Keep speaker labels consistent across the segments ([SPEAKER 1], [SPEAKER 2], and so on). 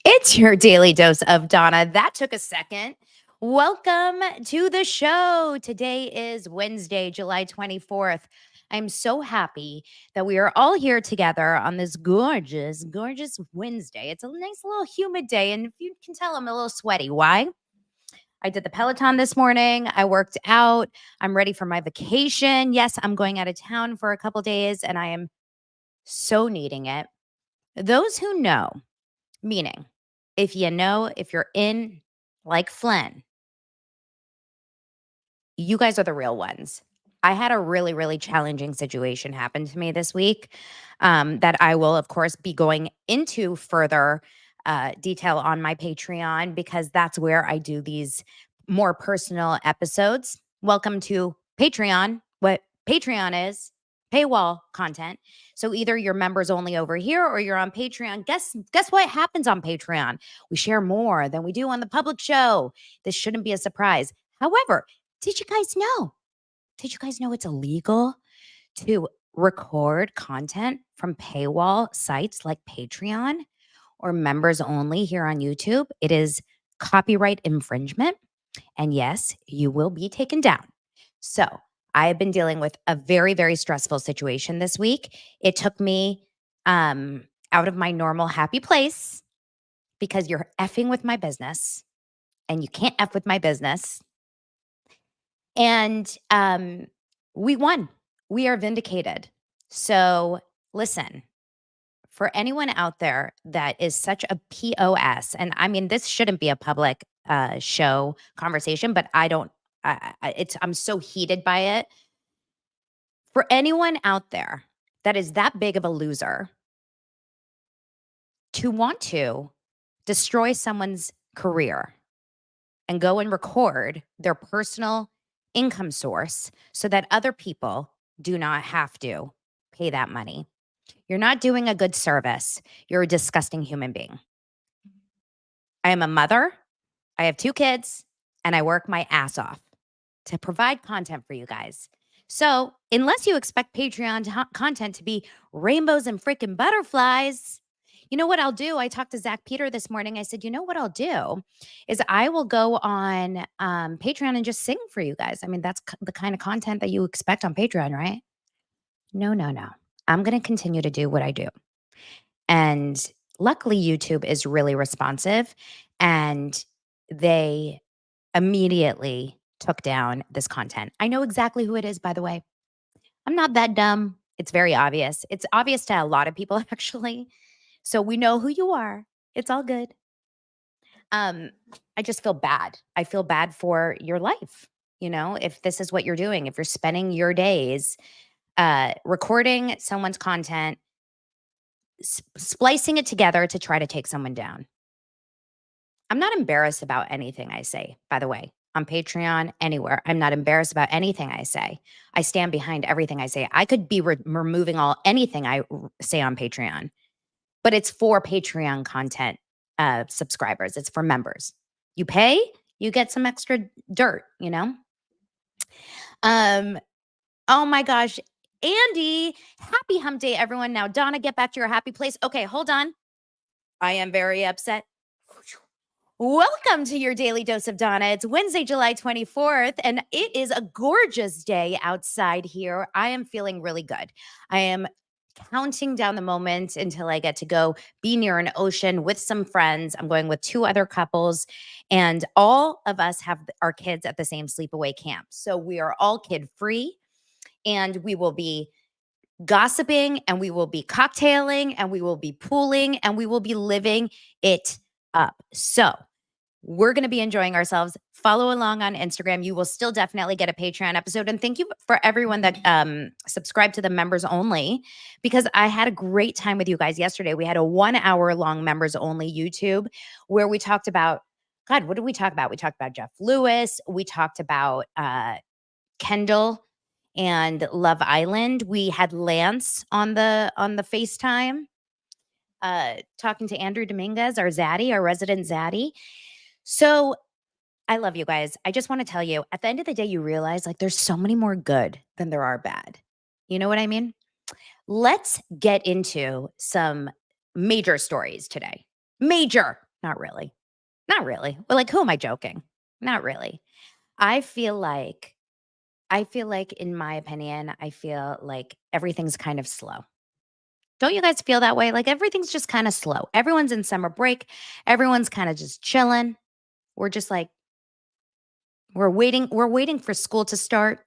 [SPEAKER 1] It's your daily dose of Donna. That took a second. Welcome to the show. Today is Wednesday, July 24th. I'm so happy that we are all here together on this gorgeous, gorgeous Wednesday. It's a nice little humid day, and if you can tell, I'm a little sweaty. Why? I did the Peloton this morning. I worked out. I'm ready for my vacation. Yes, I'm going out of town for a couple days, and I am so needing it. Those who know, meaning if you're in like Flynn, you guys are the real ones. I had a really, really challenging situation happen to me this week that I will, of course, be going into further detail on my Patreon because that's where I do these more personal episodes. Welcome to Patreon. What Patreon is, paywall content. So either you're members only over here or you're on Patreon. Guess what happens on Patreon? We share more than we do on the public show. This shouldn't be a surprise. However, did you guys know? Did you guys know it's illegal to record content from paywall sites like Patreon or members only here on YouTube? It is copyright infringement. And yes, you will be taken down. So I have been dealing with a very, very stressful situation this week. It took me out of my normal happy place because you're effing with my business and you can't F with my business. And we won. We are vindicated. So listen, for anyone out there that is such a POS, and I mean, this shouldn't be a public show conversation, but I'm so heated by it. For anyone out there that is that big of a loser to want to destroy someone's career and go and record their personal income source so that other people do not have to pay that money, you're not doing a good service. You're a disgusting human being. I am a mother. I have 2 kids, and I work my ass off to provide content for you guys. So unless you expect Patreon content to be rainbows and freaking butterflies, you know what I'll do? I talked to Zach Peter this morning. I said, you know what I'll do is I will go on Patreon and just sing for you guys. I mean, that's the kind of content that you expect on Patreon, right? No. I'm going to continue to do what I do. And luckily, YouTube is really responsive, and they immediately took down this content. I know exactly who it is, by the way. I'm not that dumb. It's very obvious. It's obvious to a lot of people, actually. So we know who you are. It's all good. I just feel bad. I feel bad for your life. You know, if this is what you're doing, if you're spending your days recording someone's content, splicing it together to try to take someone down. I'm not embarrassed about anything I say, by the way, on Patreon, anywhere. I'm not embarrassed about anything I say. I stand behind everything I say. I could be removing anything I say on Patreon, but it's for Patreon content subscribers. It's for members. You pay, you get some extra dirt, you know? Oh my gosh. Andy, happy hump day, everyone. Now, Donna, get back to your happy place. Okay, hold on. I am very upset. Welcome to your daily dose of Donna. It's Wednesday, July 24th, and it is a gorgeous day outside here. I am feeling really good. I am counting down the moments until I get to go be near an ocean with some friends. I'm going with 2 other couples, and all of us have our kids at the same sleepaway camp. So we are all kid free, and we will be gossiping, and we will be cocktailing, and we will be pooling, and we will be living it up. So we're going to be enjoying ourselves. Follow along on Instagram. You will still definitely get a Patreon episode. And thank you for everyone that subscribed to the members only, because I had a great time with you guys yesterday. We had a 1-hour-long members only YouTube where we talked about, God, what did we talk about? We talked about Jeff Lewis. We talked about Kendall and Love Island. We had Lance on the FaceTime talking to Andrew Dominguez, our Zaddy, our resident Zaddy. So I love you guys. I just want to tell you, at the end of the day, you realize like there's so many more good than there are bad. You know what I mean? Let's get into some major stories today. Major. Not really. Not really. Well, like, who am I joking? Not really. I feel like in my opinion, I feel like everything's kind of slow. Don't you guys feel that way? Like everything's just kind of slow. Everyone's in summer break. Everyone's kind of just chilling. We're just like we're waiting for school to start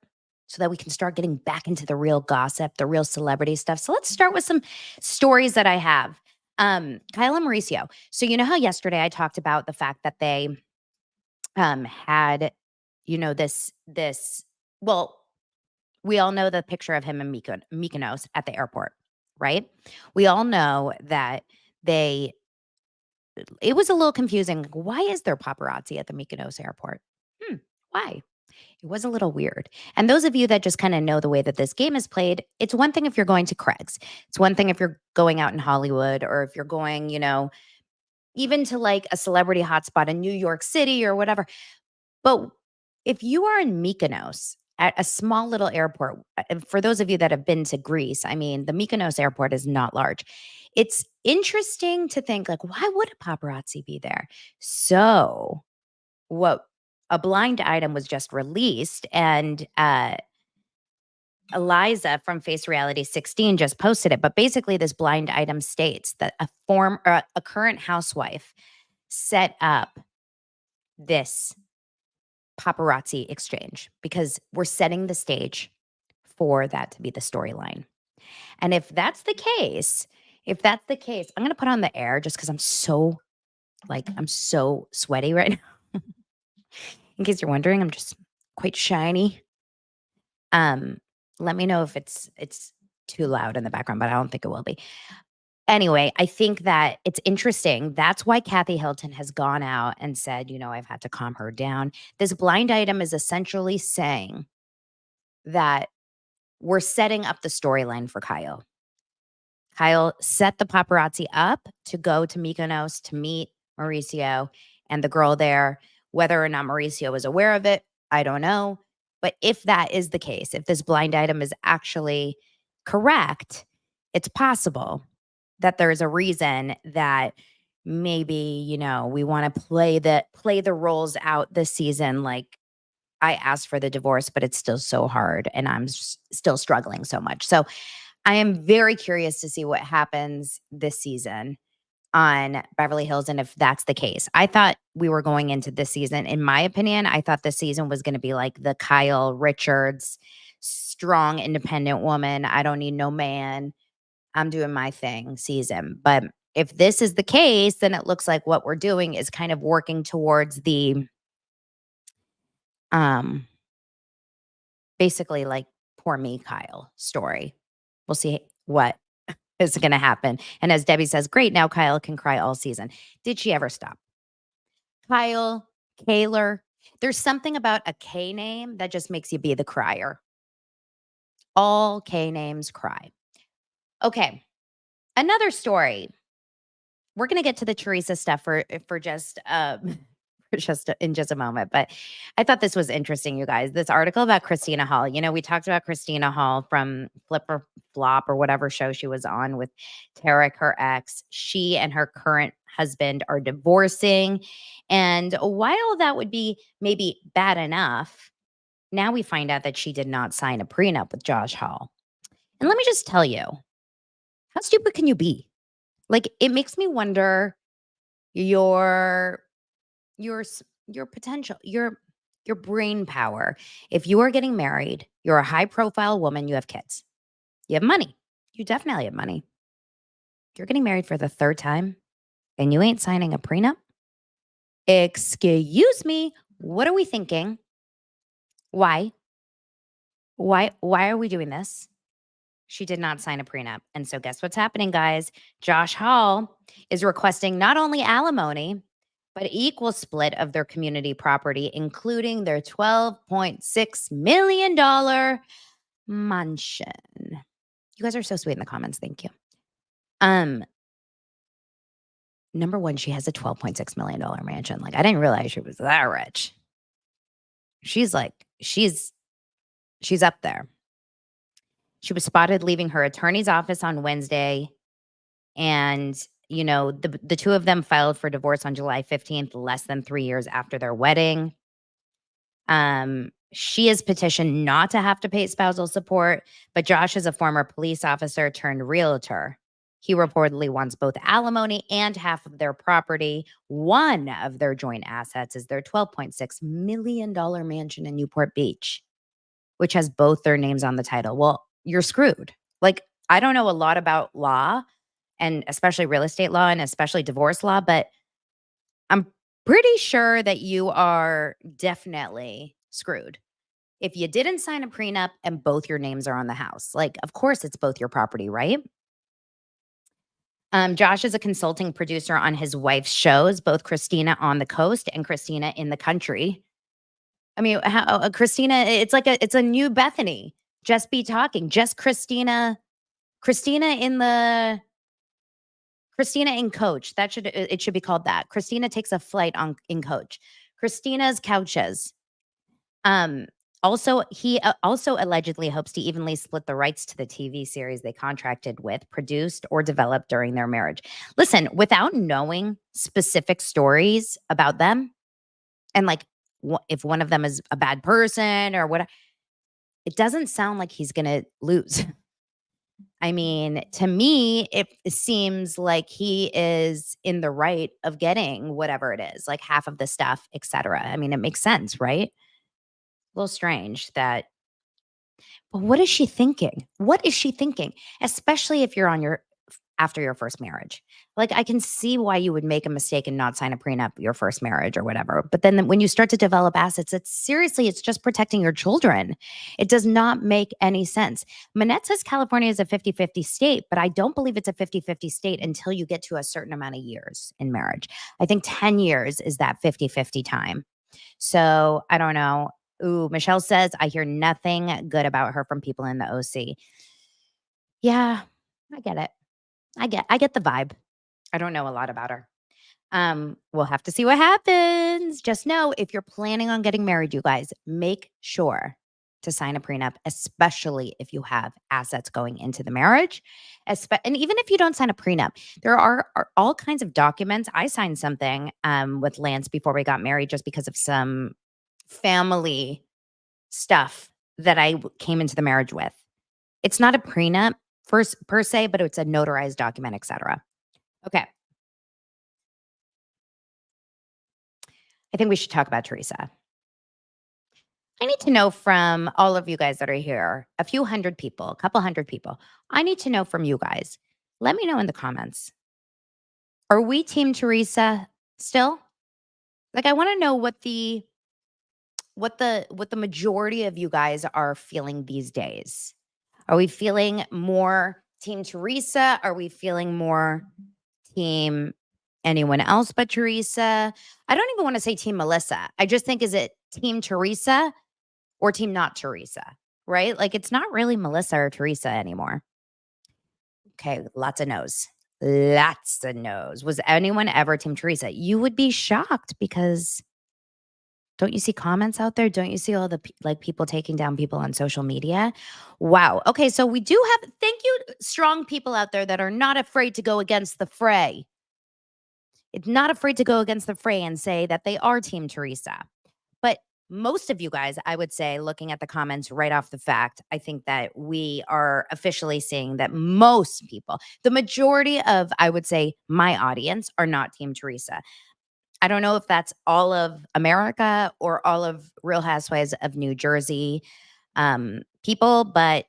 [SPEAKER 1] so that we can start getting back into the real gossip, the real celebrity stuff. So let's start with some stories that I have. Kyle and Mauricio. So you know how yesterday I talked about the fact that they had, this well, we all know the picture of him in Mykonos at the airport, right? We all know that they it was a little confusing. Like, why is there paparazzi at the Mykonos airport? Why? It was a little weird. And those of you that just kind of know the way that this game is played, it's one thing if you're going to Craig's. It's one thing if you're going out in Hollywood or if you're going, even to like a celebrity hotspot in New York City or whatever. But if you are in Mykonos at a small little airport, and for those of you that have been to Greece, I mean, the Mykonos airport is not large. It's interesting to think like, why would a paparazzi be there? So, what a blind item was just released, and Eliza from Face Reality 16 just posted it. But basically, this blind item states that a current housewife set up this paparazzi exchange because we're setting the stage for that to be the storyline. And if that's the case, I'm going to put on the air just because I'm so sweaty right now. In case you're wondering, I'm just quite shiny. Let me know if it's too loud in the background, but I don't think it will be. Anyway, I think that it's interesting. That's why Kathy Hilton has gone out and said, I've had to calm her down. This blind item is essentially saying that we're setting up the storyline for Kyle. Kyle set the paparazzi up to go to Mykonos to meet Mauricio and the girl there. Whether or not Mauricio was aware of it, I don't know. But if that is the case, if this blind item is actually correct, it's possible that there's a reason that maybe, we want to play the roles out this season. Like I asked for the divorce, but it's still so hard and I'm still struggling so much. So I am very curious to see what happens this season on Beverly Hills and if that's the case. I thought we were going into this season, in my opinion, I thought this season was going to be like the Kyle Richards, strong, independent woman. I don't need no man. I'm doing my thing season. But if this is the case, then it looks like what we're doing is kind of working towards the basically like poor me Kyle story. We'll see what is going to happen. And as Debbie says, great, now Kyle can cry all season. Did she ever stop? Kyle, Kaylor, there's something about a K name that just makes you be the crier. All K names cry. Okay. Another story. We're going to get to the Teresa stuff for just in just a moment, but I thought this was interesting, you guys. This article about Christina Hall. We talked about Christina Hall from Flip or Flop or whatever show she was on with Tarek, her ex. She and her current husband are divorcing, and while that would be maybe bad enough, now we find out that she did not sign a prenup with Josh Hall. And let me just tell you, how stupid can you be? Like, it makes me wonder your potential, your brain power. If you are getting married, you're a high profile woman, you have kids, you have money, you definitely have money. You're getting married for the third time and you ain't signing a prenup? Excuse me, what are we thinking? Why are we doing this? She did not sign a prenup. And so guess what's happening, guys? Josh Hall is requesting not only alimony, but equal split of their community property, including their $12.6 million mansion. You guys are so sweet in the comments. Thank you. Number one, she has a $12.6 million mansion. Like, I didn't realize she was that rich. She's up there. She was spotted leaving her attorney's office on Wednesday, and The two of them filed for divorce on July 15th, less than 3 years after their wedding. She has petitioned not to have to pay spousal support, but Josh is a former police officer turned realtor. He reportedly wants both alimony and half of their property. One of their joint assets is their $12.6 million mansion in Newport Beach, which has both their names on the title. Well, you're screwed. Like, I don't know a lot about law, and especially real estate law and especially divorce law, but I'm pretty sure that you are definitely screwed. If you didn't sign a prenup and both your names are on the house, like, of course, it's both your property, right? Josh is a consulting producer on his wife's shows, both Christina on the coast and Christina in the country. I mean, Christina, it's a new Bethany. Just be talking, just Christina in Coach. It should be called that. Christina takes a flight in Coach. Christina's couches. He also allegedly hopes to evenly split the rights to the TV series they contracted with, produced, or developed during their marriage. Listen, without knowing specific stories about them, and like if one of them is a bad person or what, it doesn't sound like he's going to lose. I mean, to me, it seems like he is in the right of getting whatever it is, like half of the stuff, etc. I mean, it makes sense, right? A little strange that. But what is she thinking? What is she thinking? Especially if you're after your first marriage. Like, I can see why you would make a mistake and not sign a prenup your first marriage or whatever. But then when you start to develop assets, it's just protecting your children. It does not make any sense. Manette says California is a 50-50 state, but I don't believe it's a 50-50 state until you get to a certain amount of years in marriage. I think 10 years is that 50-50 time. So I don't know. Ooh, Michelle says, I hear nothing good about her from people in the OC. Yeah, I get it. I get the vibe. I don't know a lot about her. We'll have to see what happens. Just know, if you're planning on getting married, you guys, make sure to sign a prenup, especially if you have assets going into the marriage. And even if you don't sign a prenup, there are all kinds of documents. I signed something with Lance before we got married just because of some family stuff that I came into the marriage with. It's not a prenup per se, but it's a notarized document, etc. Okay. I think we should talk about Teresa. I need to know from all of you guys that are here, a couple hundred people. I need to know from you guys. Let me know in the comments. Are we team Teresa still? Like, I want to know what the majority of you guys are feeling these days. Are we feeling more team Teresa? Are we feeling more team anyone else but Teresa? I don't even want to say team Melissa. I just think, is it team Teresa or team not Teresa? Right? Like, it's not really Melissa or Teresa anymore. Okay, lots of no's. Lots of no's. Was anyone ever team Teresa? You would be shocked, because don't you see comments out there? Don't you see all the people taking down people on social media? Wow. Okay, so we do have, thank you, strong people out there that are not afraid to go against the fray. It's not afraid to go against the fray and say that they are team Teresa. But most of you guys, I would say, looking at the comments right off the fact, I think that we are officially seeing that most people, the majority of, I would say, my audience, are not team Teresa. I don't know if that's all of America or all of Real Housewives of New Jersey people, but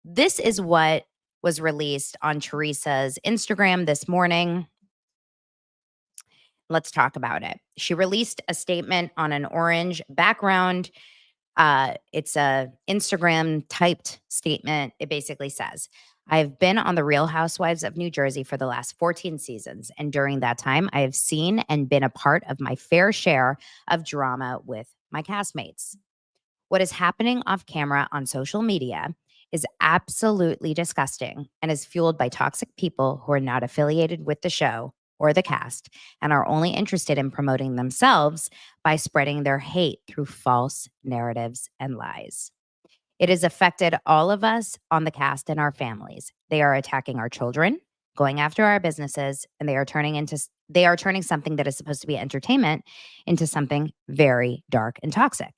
[SPEAKER 1] this is what was released on Teresa's Instagram this morning. Let's talk about it. She released a statement on an orange background. It's a Instagram typed statement. It basically says, I've been on the Real Housewives of New Jersey for the last 14 seasons, and during that time, I have seen and been a part of my fair share of drama with my castmates. What is happening off camera on social media is absolutely disgusting and is fueled by toxic people who are not affiliated with the show or the cast and are only interested in promoting themselves by spreading their hate through false narratives and lies. It has affected all of us on the cast and our families. They are attacking our children, going after our businesses, and they are turning something that is supposed to be entertainment into something very dark and toxic.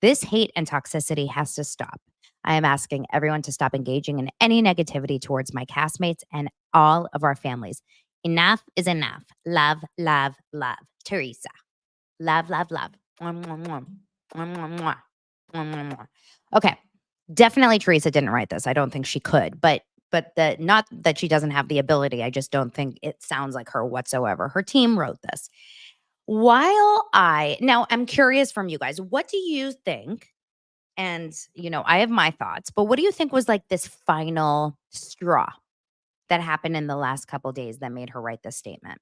[SPEAKER 1] This hate and toxicity has to stop. I am asking everyone to stop engaging in any negativity towards my castmates and all of our families. Enough is enough. Love, love, love. Teresa. Love, love, love. Mwah, mwah, mwah. Mwah, mwah, mwah. Mwah, mwah, mwah. Okay. Definitely Teresa didn't write this. I don't think she could, but not that she doesn't have the ability. I just don't think it sounds like her whatsoever. Her team wrote this. Now I'm curious from you guys, what do you think? And, I have my thoughts, but what do you think was like this final straw that happened in the last couple days that made her write this statement?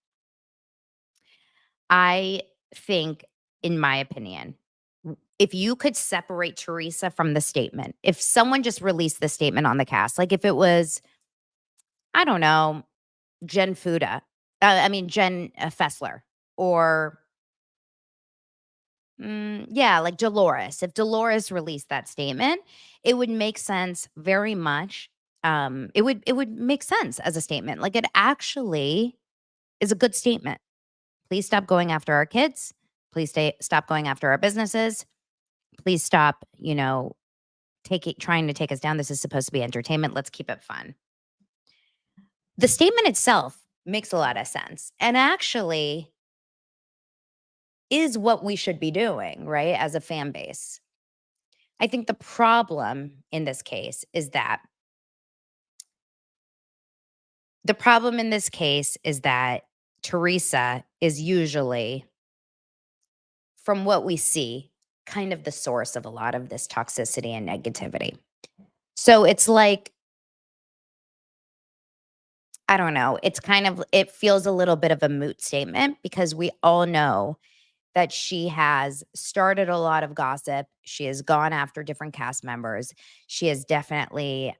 [SPEAKER 1] I think, in my opinion, if you could separate Teresa from the statement, if someone just released the statement on the cast, like if it was, I don't know, Jen Fessler, or like Dolores. If Dolores released that statement, it would make sense very much. It would make sense as a statement. Like, it actually is a good statement. Please stop going after our kids. Please stop going after our businesses. Please stop, trying to take us down. This is supposed to be entertainment. Let's keep it fun. The statement itself makes a lot of sense, and actually is what we should be doing, right, as a fan base. I think the problem in this case is that Teresa is usually, from what we see, kind of the source of a lot of this toxicity and negativity. So it's like, I don't know, it feels a little bit of a moot statement, because we all know that she has started a lot of gossip. She has gone after different cast members. She has definitely,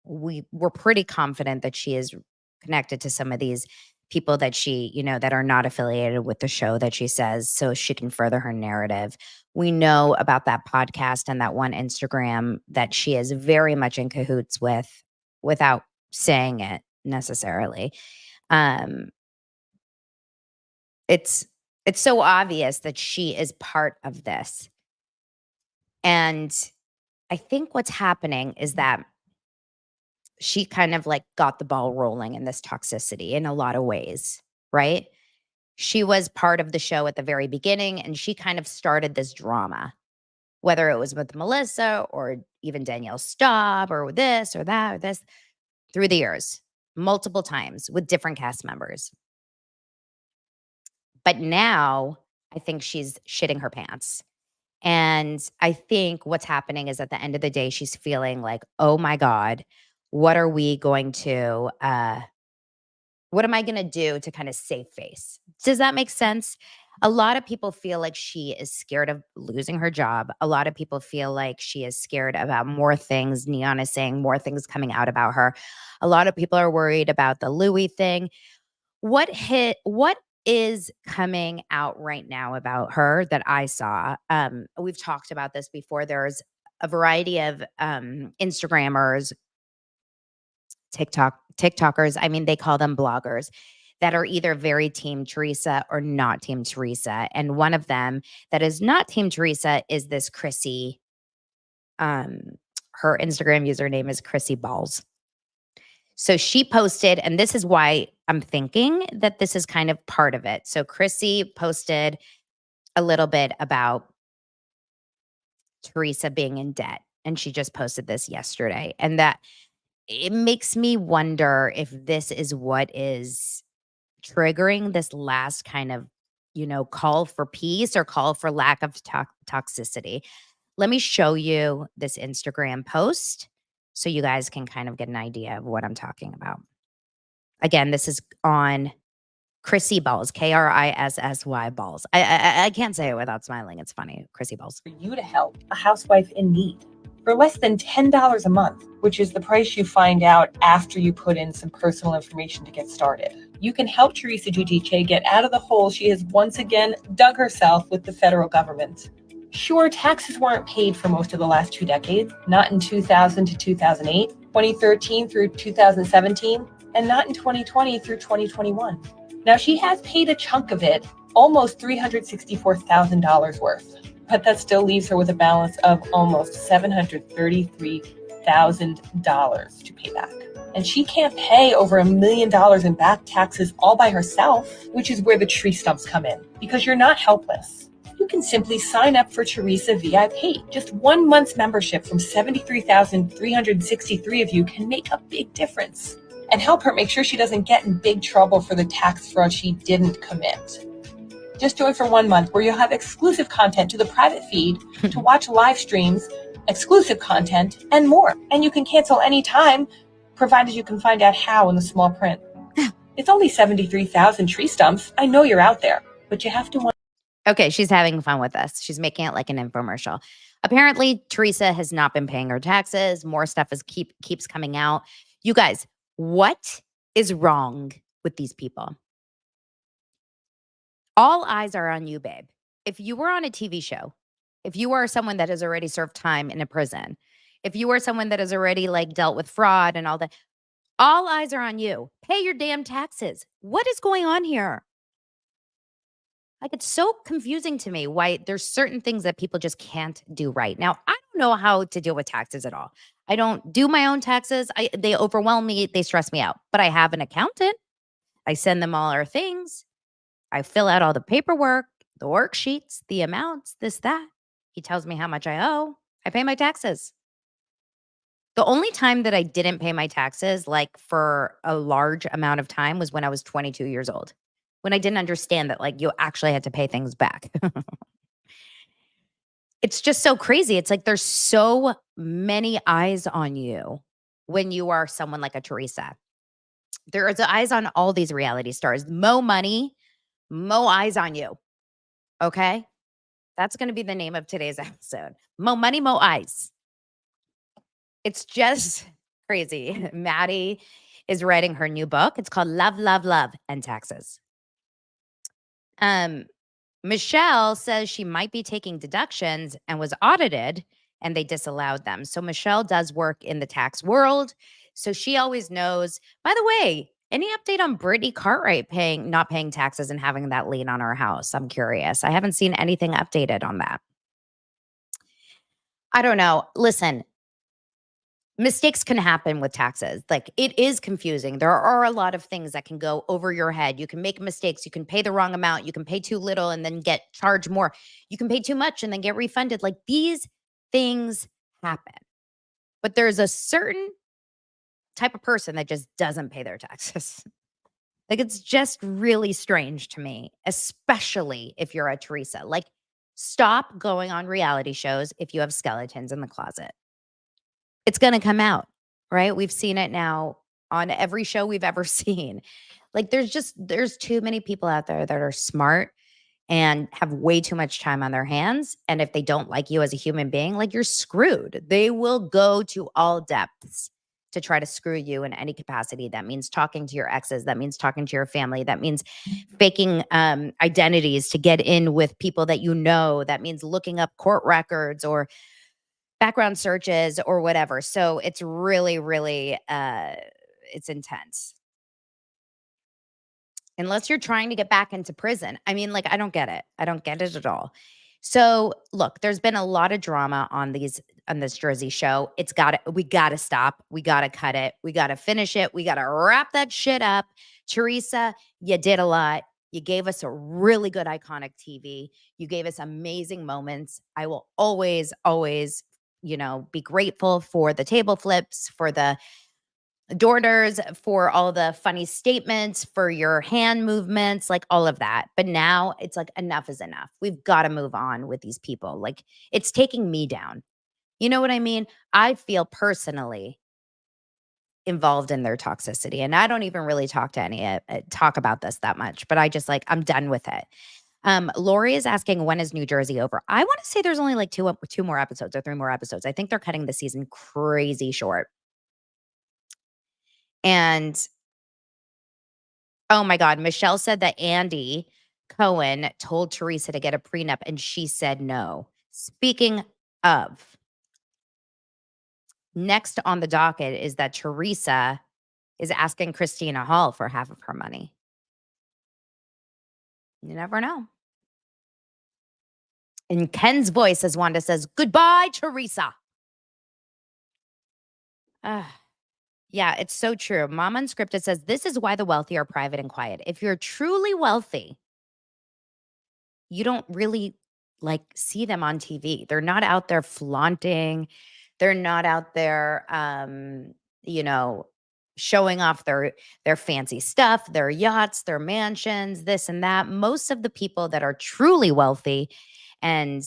[SPEAKER 1] we're pretty confident that she is connected to some of these people that she, that are not affiliated with the show, that she says, so she can further her narrative. We know about that podcast and that one Instagram that she is very much in cahoots with, without saying it necessarily. It's so obvious that she is part of this. And I think what's happening is that she kind of like got the ball rolling in this toxicity in a lot of ways, right? She was part of the show at the very beginning, and she kind of started this drama, whether it was with Melissa or even Danielle Staub or this or that or this, through the years, multiple times with different cast members. But now I think she's shitting her pants. And I think what's happening is, at the end of the day, she's feeling like, oh my God, what am I going to do to kind of save face? Does that make sense? A lot of people feel like she is scared of losing her job. A lot of people feel like she is scared about more things. Neon is saying more things coming out about her. A lot of people are worried about the Louis thing. What is coming out right now about her that I saw? We've talked about this before. There's a variety of Instagrammers, TikTokers. I mean, they call them bloggers, that are either very Team Teresa or not Team Teresa. And one of them that is not Team Teresa is this Chrissy. Her Instagram username is Chrissy Balls. So she posted, and this is why I'm thinking that this is kind of part of it. So Chrissy posted a little bit about Teresa being in debt, and she just posted this yesterday. And that it makes me wonder if this is what is triggering this last kind of, call for peace or call for lack of toxicity. Let me show you this Instagram post so you guys can kind of get an idea of what I'm talking about. Again, this is on Chrissy Balls, Krissy Balls. I can't say it without smiling. It's funny. Chrissy Balls.
[SPEAKER 2] For you to help a housewife in need for less than $10 a month, which is the price you find out after you put in some personal information to get started. You can help Teresa Giudice get out of the hole she has once again dug herself with the federal government. Sure, taxes weren't paid for most of the last 2 decades, not in 2000 to 2008, 2013 through 2017, and not in 2020 through 2021. Now, she has paid a chunk of it, almost $364,000 worth, but that still leaves her with a balance of almost $733,000 to pay back. And she can't pay over $1 million in back taxes all by herself, which is where the tree stumps come in, because you're not helpless. You can simply sign up for Teresa VIP. Just 1 month's membership from 73,363 of you can make a big difference and help her make sure she doesn't get in big trouble for the tax fraud she didn't commit. Just join for 1 month where you'll have exclusive content to the private feed, to watch live streams, exclusive content, and more. And you can cancel anytime, provided you can find out how in the small print. It's only 73,000 tree stumps. I know you're out there, but you have to.
[SPEAKER 1] Okay, she's having fun with us. She's making it like an infomercial. Apparently, Teresa has not been paying her taxes. More stuff keeps coming out. You guys, what is wrong with these people? All eyes are on you, babe. If you were on a TV show, if you are someone that has already served time in a prison, if you are someone that has already like dealt with fraud and all that, all eyes are on you. Pay your damn taxes. What is going on here? Like, it's so confusing to me why there's certain things that people just can't do right. Now, I don't know how to deal with taxes at all. I don't do my own taxes. They overwhelm me. They stress me out. But I have an accountant. I send them all our things. I fill out all the paperwork, the worksheets, the amounts, this, that. He tells me how much I owe. I pay my taxes. The only time that I didn't pay my taxes, like for a large amount of time, was when I was 22 years old, when I didn't understand that like you actually had to pay things back. It's just so crazy. It's like there's so many eyes on you when you are someone like a Teresa. There is eyes on all these reality stars. Mo money, mo eyes on you. Okay? That's going to be the name of today's episode. Mo money, mo eyes. It's just crazy. Maddie is writing her new book. It's called Love, Love, Love and Taxes. Michelle says she might be taking deductions and was audited and they disallowed them. So Michelle does work in the tax world. So she always knows. By the way, any update on Brittany Cartwright not paying taxes and having that lien on her house? I'm curious. I haven't seen anything updated on that. I don't know. Listen, mistakes can happen with taxes. Like, it is confusing. There are a lot of things that can go over your head. You can make mistakes. You can pay the wrong amount. You can pay too little and then get charged more. You can pay too much and then get refunded. Like, these things happen. But there's a certain type of person that just doesn't pay their taxes. Like, it's just really strange to me, especially if you're a Teresa. Like, stop going on reality shows if you have skeletons in the closet. It's going to come out, right? We've seen it now on every show we've ever seen. Like, there's too many people out there that are smart and have way too much time on their hands. And if they don't like you as a human being, like, you're screwed. They will go to all depths to try to screw you in any capacity. That means talking to your exes. That means talking to your family. That means faking identities to get in with people that you know. That means looking up court records or background searches or whatever. So it's really, really, it's intense. Unless you're trying to get back into prison. I mean, like, I don't get it. I don't get it at all. So look, there's been a lot of drama on this Jersey show. We gotta stop. We gotta cut it. We gotta finish it. We gotta wrap that shit up. Teresa, you did a lot. You gave us a really good iconic TV. You gave us amazing moments. I will always, always, be grateful for the table flips, for the daughters, for all the funny statements, for your hand movements, like all of that. But now it's like, enough is enough. We've got to move on with these people. Like, it's taking me down. You know what I mean? I feel personally involved in their toxicity. And I don't even really talk about this that much, but I just I'm done with it. Lori is asking, when is New Jersey over? I want to say there's only like two more episodes or 3 more episodes. I think they're cutting the season crazy short. And oh my God, Michelle said that Andy Cohen told Teresa to get a prenup and she said no. Speaking of, next on the docket is that Teresa is asking Christina Hall for half of her money. You never know. In Ken's voice, as Wanda says, goodbye, Teresa. Yeah, it's so true. Mom Unscripted says, this is why the wealthy are private and quiet. If you're truly wealthy, you don't really like see them on TV. They're not out there flaunting. They're not out there, showing off their fancy stuff, their yachts, their mansions, this and that. Most of the people that are truly wealthy and,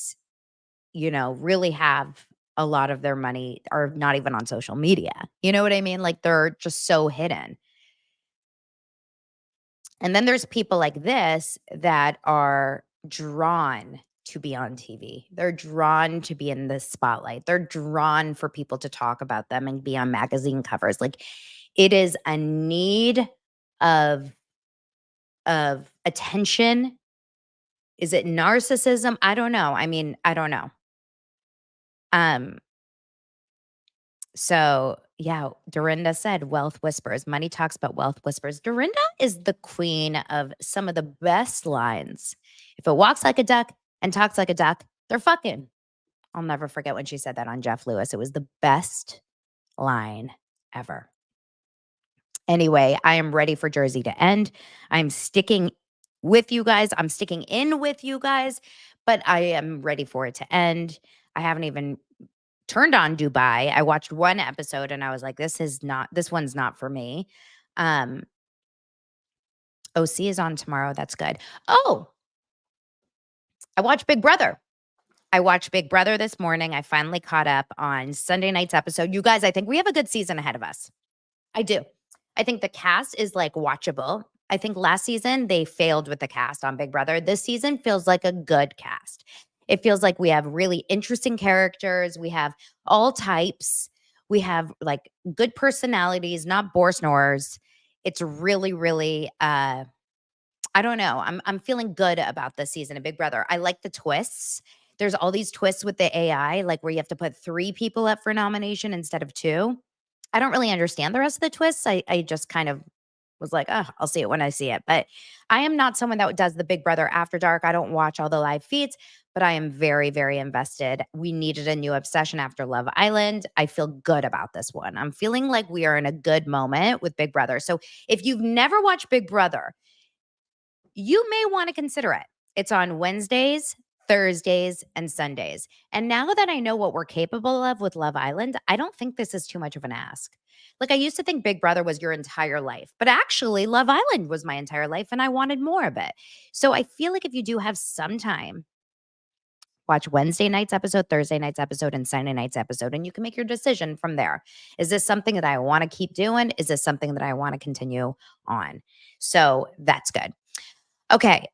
[SPEAKER 1] really have a lot of their money are not even on social media. You know what I mean? Like they're just so hidden. And then there's people like this that are drawn to be on TV. They're drawn to be in the spotlight. They're drawn for people to talk about them and be on magazine covers. Like it is a need of attention. Is it narcissism? I don't know. I mean, I don't know. So yeah, Dorinda said wealth whispers. Money talks, but wealth whispers. Dorinda is the queen of some of the best lines. If it walks like a duck and talks like a duck, they're fucking. I'll never forget when she said that on Jeff Lewis. It was the best line ever. Anyway, I am ready for Jersey to end. I'm sticking with you guys. I'm sticking in with you guys, but I am ready for it to end. I haven't even turned on Dubai. I watched one episode and I was like, this one's not for me. OC is on tomorrow. That's good. Oh, I watched Big Brother. This morning. I finally caught up on Sunday night's episode. You guys, I think we have a good season ahead of us. I do. I think the cast is like watchable. I think last season they failed with the cast on Big Brother. This season feels like a good cast. It feels like we have really interesting characters. We have all types. We have like good personalities, not bore snorers. It's really, really, I don't know. I'm feeling good about this season of Big Brother. I like the twists. There's all these twists with the AI, like where you have to put 3 people up for nomination instead of 2. I don't really understand the rest of the twists. I just kind of was like, oh, I'll see it when I see it. But I am not someone that does the Big Brother After Dark. I don't watch all the live feeds, but I am very, very invested. We needed a new obsession after Love Island. I feel good about this one. I'm feeling like we are in a good moment with Big Brother. So if you've never watched Big Brother, you may want to consider it. It's on Wednesdays, Thursdays, and Sundays. And now that I know what we're capable of with Love Island, I don't think this is too much of an ask. Like I used to think Big Brother was your entire life, but actually Love Island was my entire life and I wanted more of it. So I feel like if you do have some time, watch Wednesday night's episode, Thursday night's episode, and Sunday night's episode, and you can make your decision from there. Is this something that I want to keep doing? Is this something that I want to continue on? So that's good. Okay.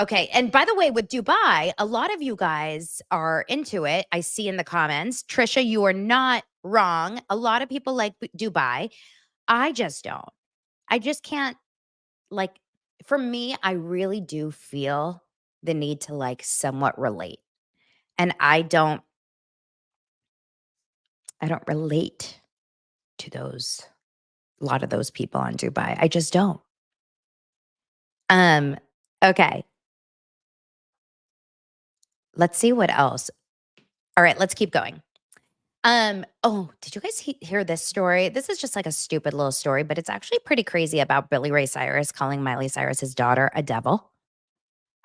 [SPEAKER 1] Okay. And by the way, with Dubai, a lot of you guys are into it. I see in the comments. Trisha, you are not wrong. A lot of people like Dubai. I just don't. I just can't, like, for me, I really do feel the need to like somewhat relate. And I don't relate to a lot of those people on Dubai. I just don't. Okay. Let's see what else. All right, let's keep going. Oh, did you guys hear this story? This is just like a stupid little story, but it's actually pretty crazy about Billy Ray Cyrus calling Miley Cyrus's daughter a devil.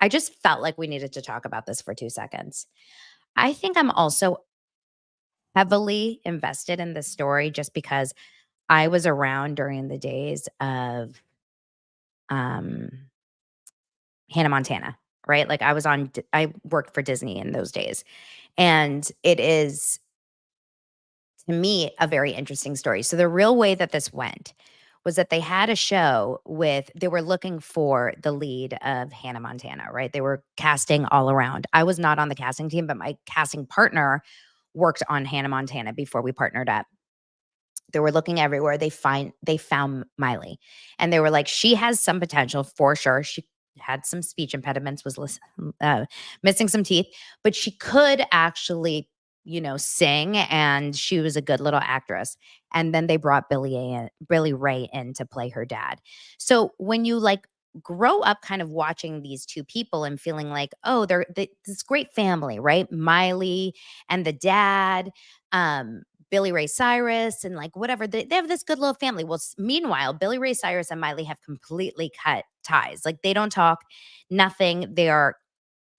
[SPEAKER 1] I just felt like we needed to talk about this for 2 seconds. I think I'm also heavily invested in this story just because I was around during the days of Hannah Montana, right? Like I worked for Disney in those days. And it is, to me, a very interesting story. So the real way that this went was that they had a show they were looking for the lead of Hannah Montana, right? They were casting all around. I was not on the casting team, but my casting partner worked on Hannah Montana before we partnered up. They were looking everywhere. They found Miley, and they were like, she has some potential for sure. She had some speech impediments, was missing some teeth, but she could actually sing, and she was a good little actress. And then they brought Billy Ray in to play her dad. So when you grow up kind of watching these two people and feeling like, oh, they're this great family, right? Miley and the dad, Billy Ray Cyrus, and whatever. They have this good little family. Well, meanwhile, Billy Ray Cyrus and Miley have completely cut ties. Like, they don't talk, nothing. They are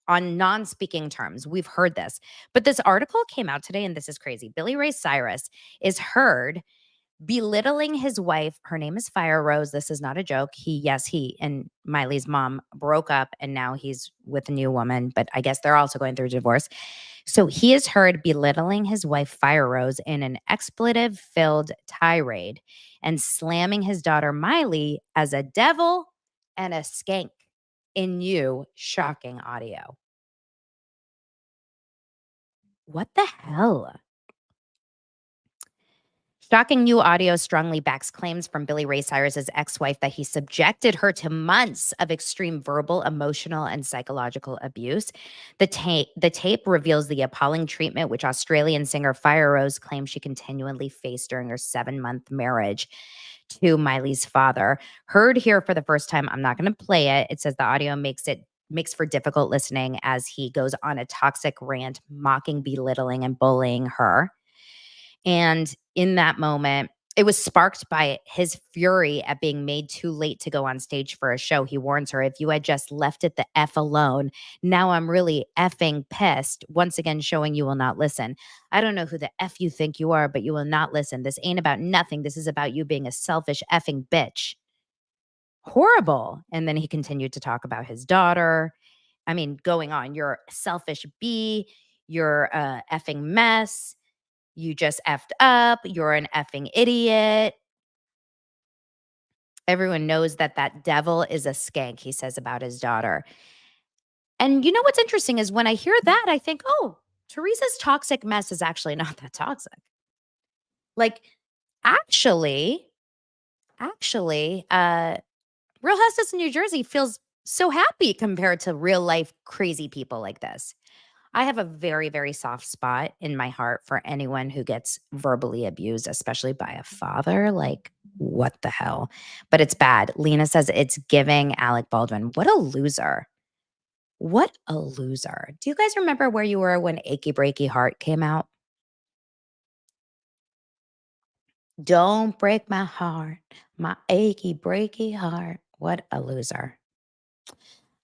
[SPEAKER 1] on non-speaking terms. We've heard this. But this article came out today, and this is crazy. Billy Ray Cyrus is heard belittling his wife. Her name is Fire Rose. This is not a joke. He and Miley's mom broke up, and now he's with a new woman, but I guess they're also going through divorce. So he is heard belittling his wife, Fire Rose, in an expletive-filled tirade and slamming his daughter, Miley, as a devil and a skank in new shocking audio. What the hell? Shocking new audio strongly backs claims from Billy Ray Cyrus's ex-wife that he subjected her to months of extreme verbal, emotional, and psychological abuse. The tape reveals the appalling treatment which Australian singer Fire Rose claims she continually faced during her 7-month marriage to Miley's father. Heard here for the first time. I'm not going to play it. It says the audio makes for difficult listening as he goes on a toxic rant, mocking, belittling, and bullying her. And in that moment, it was sparked by his fury at being made too late to go on stage for a show. He warns her, if you had just left it the F alone, now I'm really effing pissed. Once again, showing you will not listen. I don't know who the F you think you are, but you will not listen. This ain't about nothing. This is about you being a selfish effing bitch. Horrible. And then he continued to talk about his daughter. I mean, going on, you're a selfish bee. You're a effing mess. You just effed up. You're an effing idiot. Everyone knows that devil is a skank, he says about his daughter. And you know what's interesting is when I hear that, I think, oh, Teresa's toxic mess is actually not that toxic. Like, actually, Real Housewives of New Jersey feels so happy compared to real life crazy people like this. I have a very, very soft spot in my heart for anyone who gets verbally abused, especially by a father. Like, what the hell? But it's bad. Lena says it's giving Alec Baldwin. What a loser. What a loser. Do you guys remember where you were when Achy Breaky Heart came out? Don't break my heart, my achy breaky heart. What a loser.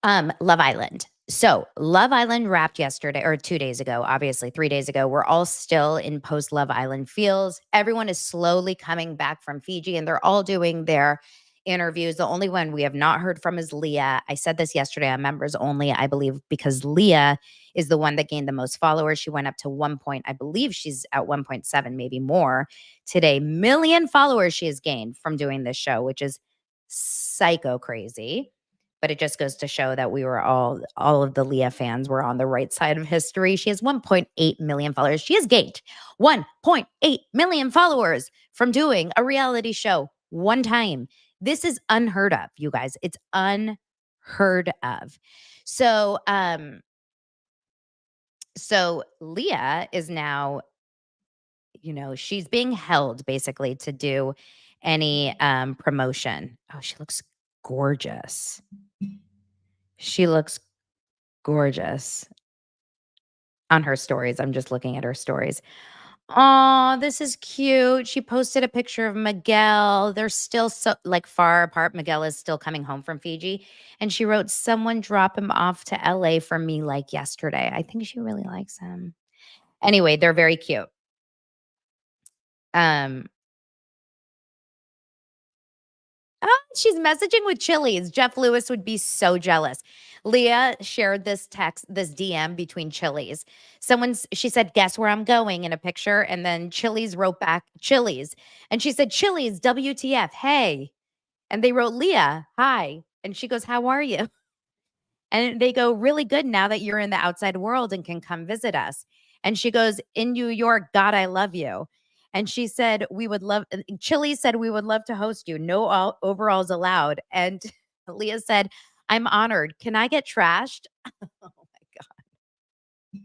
[SPEAKER 1] Love Island. So Love Island wrapped yesterday or 2 days ago, obviously 3 days ago. We're all still in post Love Island feels. Everyone is slowly coming back from Fiji and they're all doing their interviews. The only one we have not heard from is Leah. I said this yesterday on members only, I believe, because Leah is the one that gained the most followers. She went up to 1 point, I believe she's at 1.7, maybe more today. Million followers she has gained from doing this show, which is psycho crazy. But it just goes to show that we were all of the Leah fans were on the right side of history. She has 1.8 million followers. She has gained 1.8 million followers from doing a reality show one time. This is unheard of, you guys. It's unheard of. So Leah is now, she's being held basically to do any promotion. Oh, she looks gorgeous. She looks gorgeous on her stories. I'm just looking at her stories. Oh, this is cute. She posted a picture of Miguel. They're still so far apart. Miguel is still coming home from Fiji. And she wrote, someone drop him off to LA for me like yesterday. I think she really likes him. Anyway, they're very cute. Oh, she's messaging with Chili's. Jeff Lewis would be so jealous. Leah shared this DM between Chili's. She said, guess where I'm going in a picture. And then Chili's wrote back, Chili's. And she said, Chili's, WTF, hey. And they wrote, Leah, hi. And she goes, how are you? And they go, really good now that you're in the outside world and can come visit us. And she goes, in New York, God, I love you. And she said, Chili said, we would love to host you. No overalls allowed. And Leah said, I'm honored. Can I get trashed? Oh my God.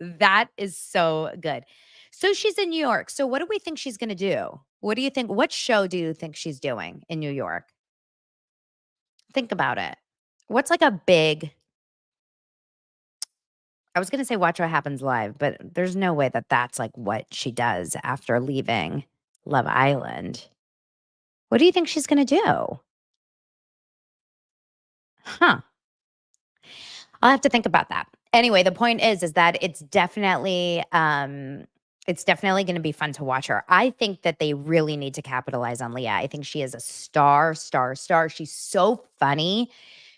[SPEAKER 1] That is so good. So she's in New York. So what do we think she's gonna do? What do you think? What show do you think she's doing in New York? Think about it. What's like a big I was gonna say Watch What Happens Live, but there's no way that that's like what she does after leaving Love Island. What do you think she's gonna do? Huh. I'll have to think about that. Anyway, the point is that it's definitely going to be fun to watch her. I think that they really need to capitalize on Leah. I think she is a star, star, star. She's so funny.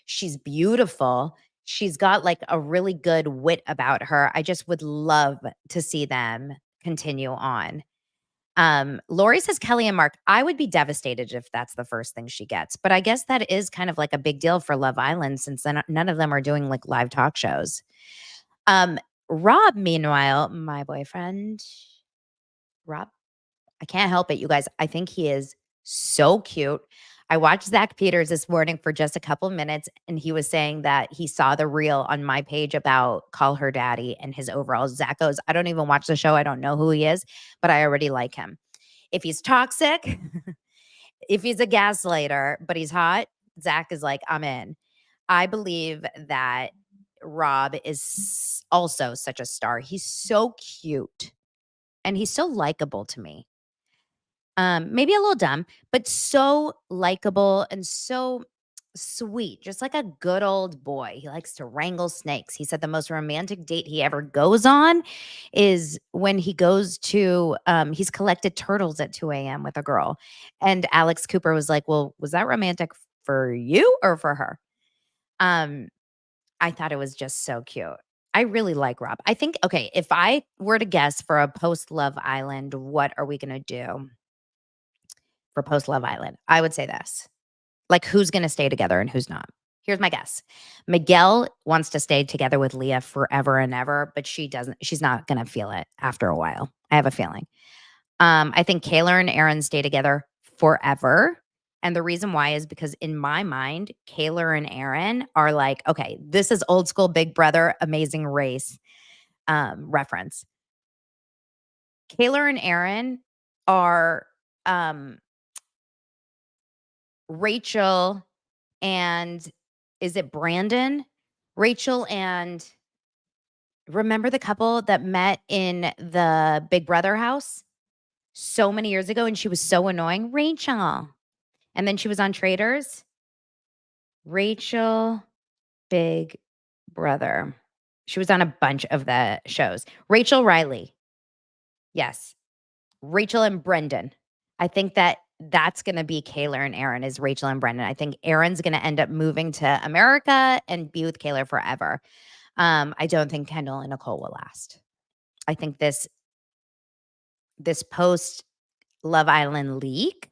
[SPEAKER 1] She's beautiful. She's got like a really good wit about her. I just would love to see them continue on. Lori says Kelly and Mark. I would be devastated if that's the first thing she gets. But I guess that is kind of like a big deal for Love Island since none of them are doing like live talk shows. Um, Rob, meanwhile, my boyfriend, Rob, I can't help it, you guys. I think he is so cute. I watched Zach Peters this morning for just a couple minutes, and he was saying that he saw the reel on my page about Call Her Daddy and his overall. Zach goes, I don't even watch the show. I don't know who he is, but I already like him. If he's toxic, if he's a gaslighter, but he's hot, Zach is like, I'm in. I believe that Rob is also such a star. He's so cute and he's so likable to me. Maybe a little dumb, but so likable and so sweet, just like a good old boy. He likes to wrangle snakes. He said the most romantic date he ever goes on is when he goes to he's collected turtles at 2 a.m. with a girl. And Alex Cooper was like, well, was that romantic for you or for her? Um, I thought it was just so cute. I really like Rob. I think, okay, if I were to guess for a post Love Island, what are we going to do for post Love Island? I would say this, like who's going to stay together and who's not. Here's my guess. Miguel wants to stay together with Leah forever and ever, but she doesn't. She's not going to feel it after a while. I have a feeling. I think Kayla and Aaron stay together forever. And the reason why is because in my mind, Kayla and Aaron are like, okay, this is old school Big Brother, Amazing Race reference. Kayla and Aaron are Rachel and is it Brandon? Rachel and remember the couple that met in the Big Brother house so many years ago and she was so annoying? Rachel. And then she was on Traders. Rachel, Big Brother. She was on a bunch of the shows. Rachel Riley. Yes. Rachel and Brendan. I think that that's going to be Kayla and Aaron is Rachel and Brendan. I think Aaron's going to end up moving to America and be with Kayla forever. I don't think Kendall and Nicole will last. I think this post Love Island leak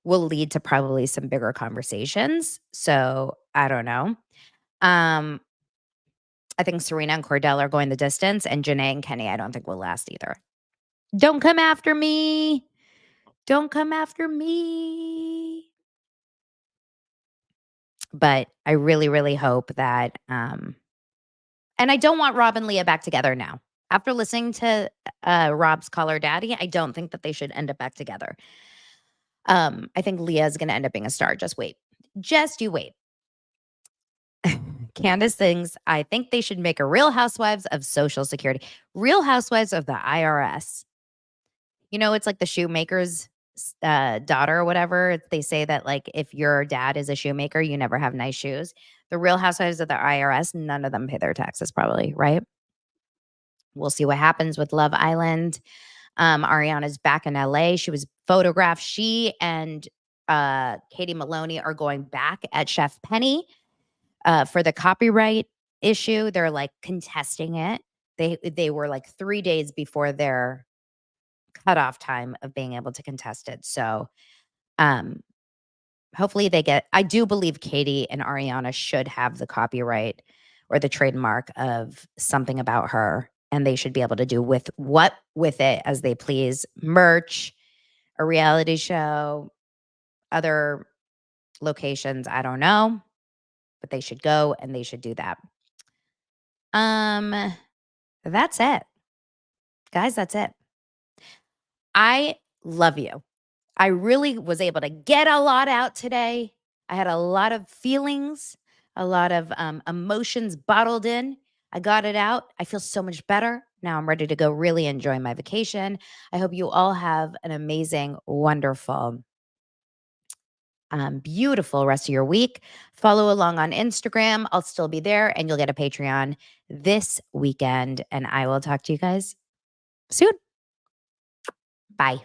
[SPEAKER 1] will lead to probably some bigger conversations. So I don't know. I think Serena and Cordell are going the distance, and Janae and Kenny, I don't think will last either. Don't come after me. Don't come after me. But I really, really hope that, and I don't want Rob and Leah back together now. After listening to Rob's Call Her Daddy, I don't think that they should end up back together. I think Leah is going to end up being a star. Just wait. Just you wait. Candace thinks, I think they should make a Real Housewives of Social Security. Real Housewives of the IRS. You know, it's like the shoemaker's daughter or whatever. They say that like if your dad is a shoemaker, you never have nice shoes. The Real Housewives of the IRS, none of them pay their taxes probably, right? We'll see what happens with Love Island. Ariana's back in LA. She was photographed. She and Katie Maloney are going back at Chef Penny for the copyright issue. They're like contesting it. They were like 3 days before their cutoff time of being able to contest it. So hopefully they get, I do believe Katie and Ariana should have the copyright or the trademark of something about her. And they should be able to do with it as they please. Merch, a reality show, other locations, I don't know. But they should go and they should do that. That's it. Guys, that's it. I love you. I really was able to get a lot out today. I had a lot of feelings, a lot of emotions bottled in. I got it out. I feel so much better. Now I'm ready to go really enjoy my vacation. I hope you all have an amazing, wonderful, beautiful rest of your week. Follow along on Instagram. I'll still be there and you'll get a Patreon this weekend. And I will talk to you guys soon. Bye.